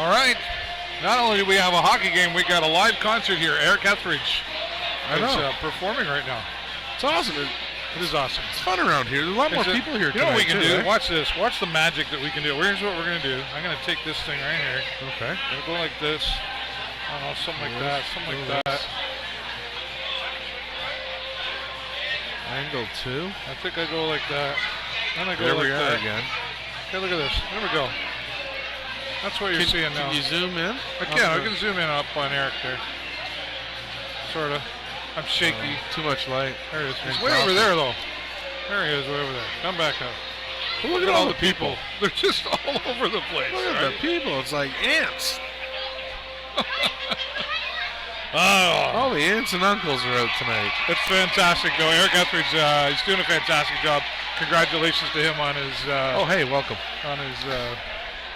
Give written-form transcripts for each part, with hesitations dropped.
All right. Not only do we have a hockey game, we got a live concert here. Eric Etheridge is performing right now. It's awesome. It is awesome. It's fun around here. There's a lot more people here. You know what we can do? Right? Watch this. Watch the magic that we can do. Here's what we're going to do. I'm going to take this thing right here. Okay. I'm going to go like this. I don't know, something like that. Something like that. Angle 2. I think I go like that. Then I go there like we are that. Again. Okay, look at this. There we go. That's what you're seeing now. Can you zoom in? I can zoom in up on Eric there. Sort of. I'm shaky. Too much light. There he is. He's way over there, though. There he is, way over there. Come back up. Well, look at all the people. They're just all over the place. Look at the people. It's like ants. All the aunts and uncles are out tonight. It's fantastic, though. Eric Etheridge, he's doing a fantastic job. Congratulations to him on his. Hey, welcome. On his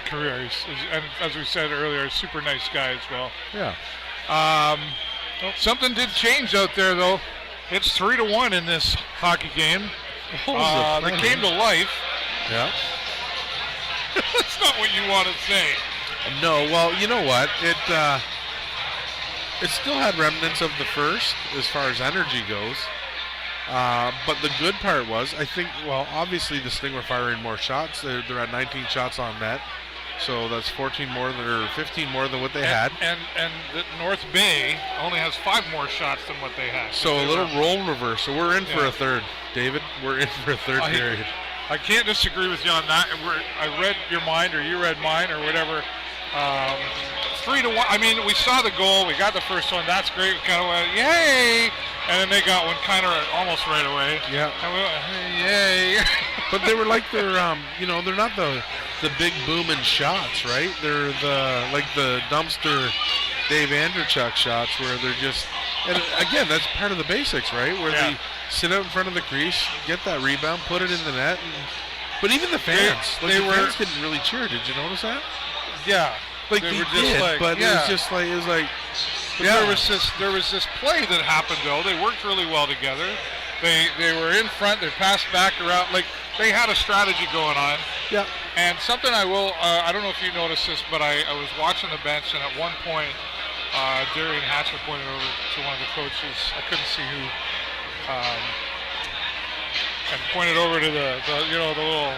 career, and as we said earlier, a super nice guy as well. Yeah. Something did change out there, though. It's 3-1 in this hockey game. That came to life. Yeah. That's not what you want to say. No, well, you know what? It still had remnants of the first as far as energy goes. But the good part was, I think, obviously the Sting were firing more shots. They're at 19 shots on net. So that's 15 more than what they had. And the North Bay only has 5 more shots than what they had. So a little role reverse. So we're in for a third, David. We're in for a third period. I can't disagree with you on that. I read your mind, or you read mine, or whatever. 3-1. I mean, we saw the goal. We got the first one. That's great. We kind of went, yay! And then they got one kind of almost right away. Yeah. And we went, yay! But they were like they're not the big booming shots, right? They're the dumpster Dave Andrechuk shots where they're just, and again, that's part of the basics, right? Where they sit out in front of the crease, get that rebound, put it in the net. But even the fans, fans didn't really cheer. Did you notice that? Yeah. Like they did, but it was like. There was this play that happened though. They worked really well together. They were in front. They passed back around. Like they had a strategy going on. Yeah. And something I don't know if you noticed this, but I was watching the bench, and at one point, Darian Hatcher pointed over to one of the coaches. I couldn't see who. And pointed over to the little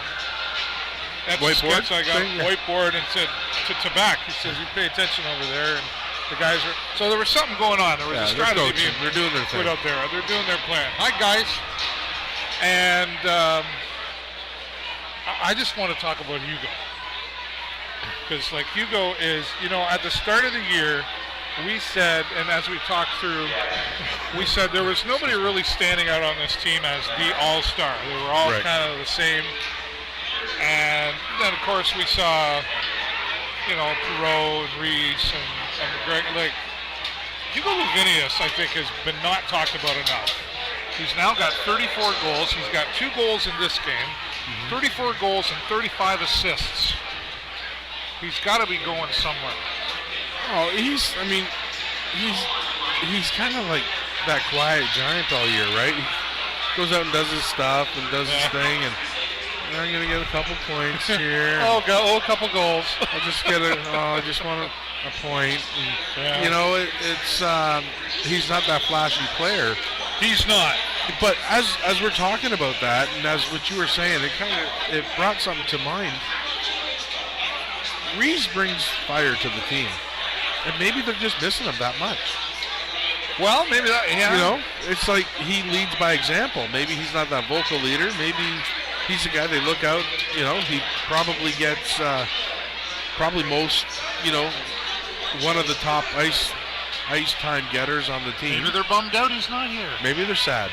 whiteboard I got whiteboard and said to back. He says, "You pay attention over there." And the guys were, so there was something going on. There was a strategy they're doing their thing. Put out there. They're doing their plan. Hi, guys. And I just want to talk about Hugo. Because, Hugo is, at the start of the year, we said, and as we talked through, we said there was nobody really standing out on this team as the all-star. They were all kind of the same. And then, of course, we saw, Perreault and Reese and Greg. Hugo Lavinius, I think, has been not talked about enough. He's now got 34 goals. He's got 2 goals in this game, 34 goals and 35 assists. He's got to be going somewhere. Oh, he's kind of like that quiet giant all year, right? He goes out and does his stuff and does his thing, and I'm going to get a couple points here. a couple goals. I just want a point. And, he's not that flashy player. He's not. But as we're talking about that, and as what you were saying, it brought something to mind. Reese brings fire to the team, and maybe they're just missing him that much. Well, maybe that. Yeah. It's like he leads by example. Maybe he's not that vocal leader. Maybe he's the guy they look out. He probably gets most. One of the top ice time getters on the team. Maybe they're bummed out he's not here. Maybe they're sad.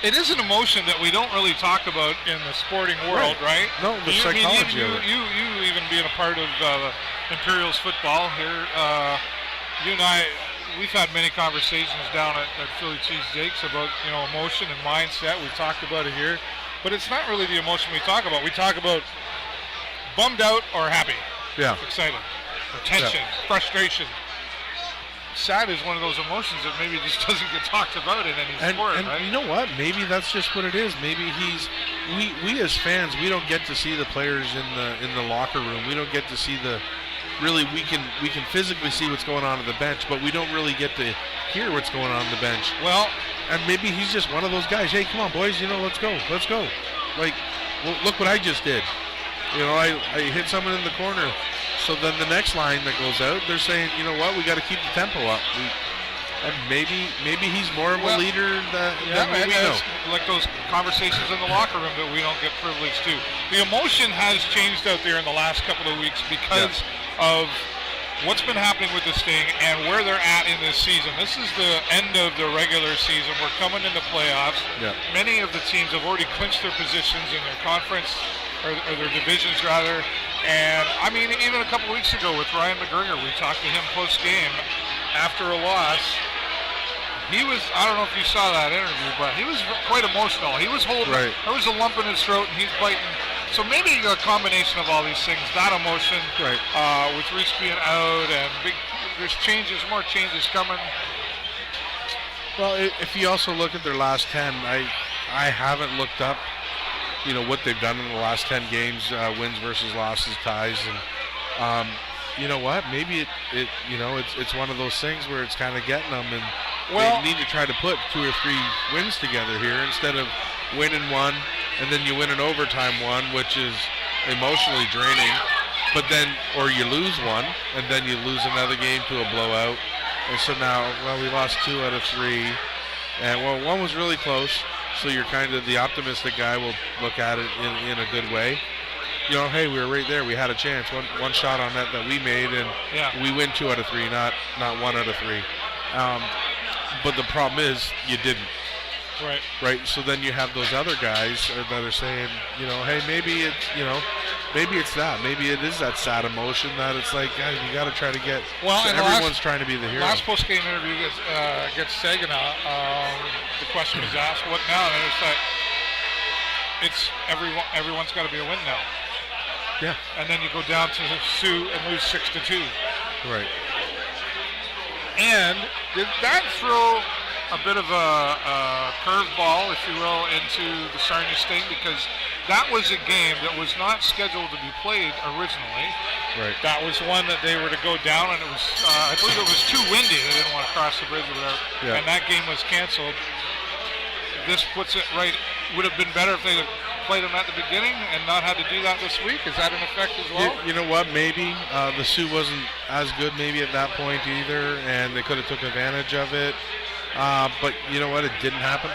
It is an emotion that we don't really talk about in the sporting world, right? No, the psychology of it. You even being a part of Imperials football here, you and I, we've had many conversations down at Philly Cheesesteaks about emotion and mindset. We've talked about it here, but it's not really the emotion we talk about. We talk about bummed out or happy, excited, or tension, frustration. Sad is one of those emotions that maybe just doesn't get talked about in any sport, right? You know what? Maybe that's just what it is. Maybe we as fans, we don't get to see the players in the locker room. We don't get to see the really we can physically see what's going on the bench, but we don't really get to hear what's going on the bench. Well, and maybe he's just one of those guys. Hey, come on, boys, let's go. Like, well, look what I just did. I hit someone in the corner. So then the next line that goes out, they're saying, you know what, we got to keep the tempo up. And maybe he's more of a leader than we know. Like those conversations in the locker room that we don't get privileged to. The emotion has changed out there in the last couple of weeks because of what's been happening with the Sting and where they're at in this season. This is the end of the regular season. We're coming into playoffs. Yeah. Many of the teams have already clinched their positions in their conference, or their divisions rather. And I mean, even a couple of weeks ago with Ryan McGregor, we talked to him post-game after a loss. He was, I don't know if you saw that interview, but he was quite emotional. He was holding, there was a lump in his throat and he's biting. So maybe a combination of all these things, that emotion, with Reese being out and there's more changes coming. Well, if you also look at their last 10, I haven't looked up, what they've done in the last 10 games, wins versus losses, ties, and you know what? Maybe it's one of those things where it's kind of getting them, and they need to try to put 2 or 3 wins together here instead of winning one and then you win an overtime one, which is emotionally draining. But then, or you lose one and then you lose another game to a blowout. And so now, we lost 2 out of 3, and one was really close. So you're kind of the optimistic guy will look at it in a good way. Hey, we were right there. We had a chance. One shot on net that we made, and we win 2 out of 3, not 1 out of 3. But the problem is you didn't. Right. So then you have those other guys that are saying, hey, maybe it's that. Maybe it is that sad emotion that it's like, guys, you got to try to get. Well, so everyone's trying to be the hero. Last post-game interview gets Saginaw. The question was asked, "What now?" And it's like, it's everyone's got to be a win now. Yeah. And then you go down to Sioux and lose 6-2. Right. And did that throw a bit of a curveball, if you will, into the Sarnia Sting? Because that was a game that was not scheduled to be played originally. Right. That was one that they were to go down, and it was, I believe it was too windy. They didn't want to cross the bridge or whatever. Yeah. And that game was canceled. This puts it right. Would have been better if they had played them at the beginning and not had to do that this week. Is that an effect as well? You know what? Maybe the Sioux wasn't as good maybe at that point either, and they could have took advantage of it. But you know what? It didn't happen.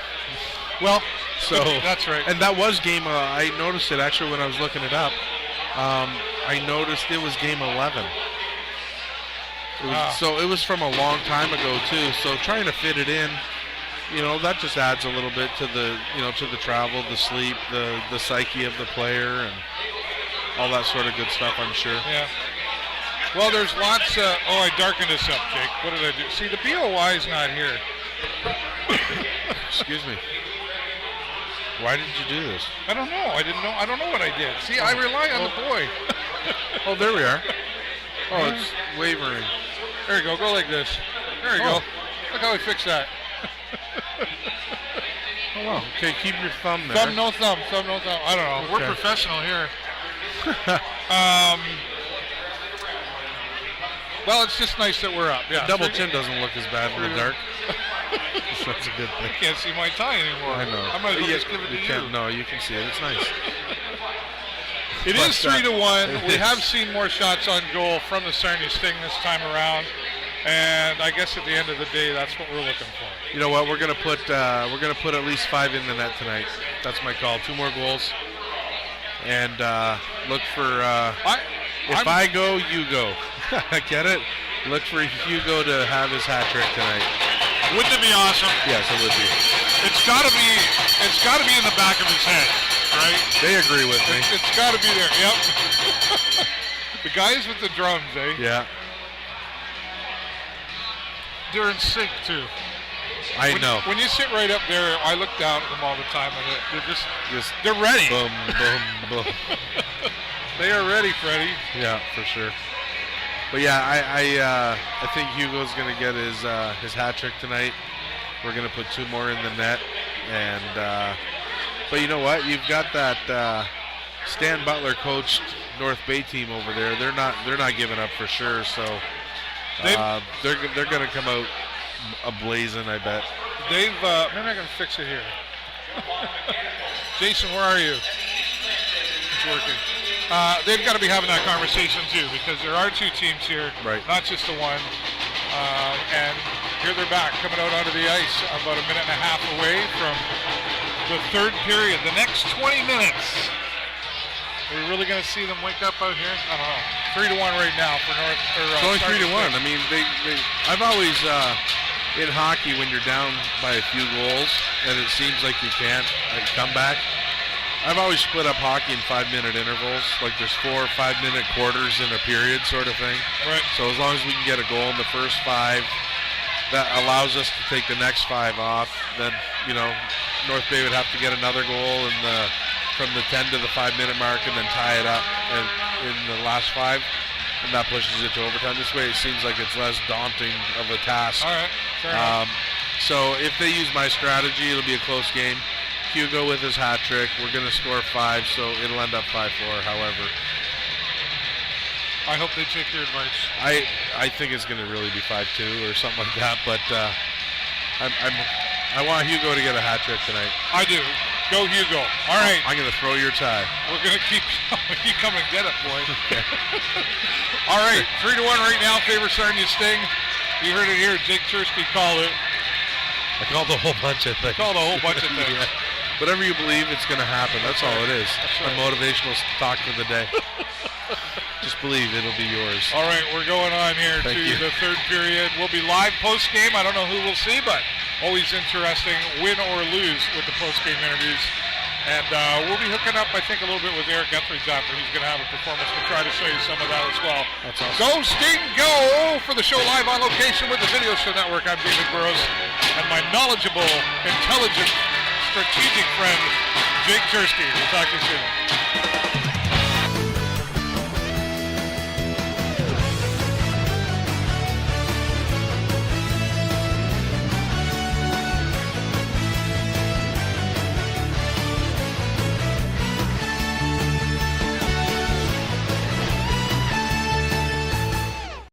Well, so that's right. And that was game. I noticed it actually when I was looking it up. I noticed it was game 11. So it was from a long time ago too. So trying to fit it in, that just adds a little bit to the, to the travel, the sleep, the psyche of the player, and all that sort of good stuff, I'm sure. Yeah. Well, there's lots. I darkened this up, Jake. What did I do? See, the BOY is not here. Excuse me. Why did you do this? I don't know. I don't know what I did. See, I rely on the boy. Oh, there we are. Oh, it's wavering. There you go. Go like this. There you go. Look how we fixed that. Oh, wow. Okay, keep your thumb there. Thumb, no thumb. Thumb, no thumb. I don't know. Okay. We're professional here. Well, it's just nice that we're up. Yeah. The double chin doesn't look as bad in the dark. So that's a good thing. I can't see my tie anymore. I know. I might as well just give it to you. No, you can see it. It's nice. It is 3-1. We have seen more shots on goal from the Sarnia Sting this time around, and I guess at the end of the day, that's what we're looking for. You know what? We're gonna put at least 5 in the net tonight. That's my call. 2 more goals, and look for. If I go, you go. Get it? Look for Hugo to have his hat trick tonight. Wouldn't it be awesome? Yes, it would be. It's got to be in the back of his head, right? They agree with me. It's got to be there. Yep. The guys with the drums, eh? Yeah. They're in sync too. I know. When you sit right up there, I look down at them all the time, and they're ready. Boom, boom, boom. They are ready, Freddie. Yeah, for sure. But yeah, I think Hugo's going to get his hat trick tonight. We're going to put 2 more in the net, and but you know what? You've got that Stan Butler coached North Bay team over there. They're not giving up for sure. So they're going to come out ablazing, I bet. Maybe I can fix it here. Jason, where are you? It's working. They've got to be having that conversation too, because there are two teams here, right? Not just the one. And here they're back, coming out onto the ice about a minute and a half away from the third period. The next 20 minutes. Are we really going to see them wake up out here? I don't know. 3-1 right now for North. It's only 3-1. I mean, I've always in hockey, when you're down by a few goals and it seems like you can't come back, I've always split up hockey in 5-minute intervals. Like there's 4 or 5-minute quarters in a period, sort of thing. Right. So as long as we can get a goal in the first 5, that allows us to take the next 5 off. Then North Bay would have to get another goal from the 10 to the 5-minute mark and then tie it up in the last 5, and that pushes it to overtime. This way it seems like it's less daunting of a task. All right, fair enough. So if they use my strategy, it'll be a close game. Hugo with his hat trick. We're going to score 5, so it'll end up 5-4, however. I hope they take your advice. I think it's going to really be 5-2 or something like that, but I want Hugo to get a hat trick tonight. I do. Go Hugo. All right. I'm going to throw your tie. We're going to keep you come and get it, boy. Okay. All right. 3-1 right now, favor Sarnia Sting. You heard it here. Jake Cherski called it. I called a whole bunch of things. Yeah. Whatever you believe, it's going to happen. That's all it is. That's right. A motivational talk for the day. Just believe it'll be yours. All right, we're going on here to the third period. We'll be live post-game. I don't know who we'll see, but always interesting, win or lose with the post-game interviews. And we'll be hooking up, I think, a little bit with Eric Guthrie after. He's going to have a performance. We'll try to show you some of that as well. That's awesome. Go, Sting, go! For the show live on location with the Video Show Network, I'm David Burrows. And my knowledgeable, intelligent, strategic friend, Jake Cherski. We'll talk to you soon.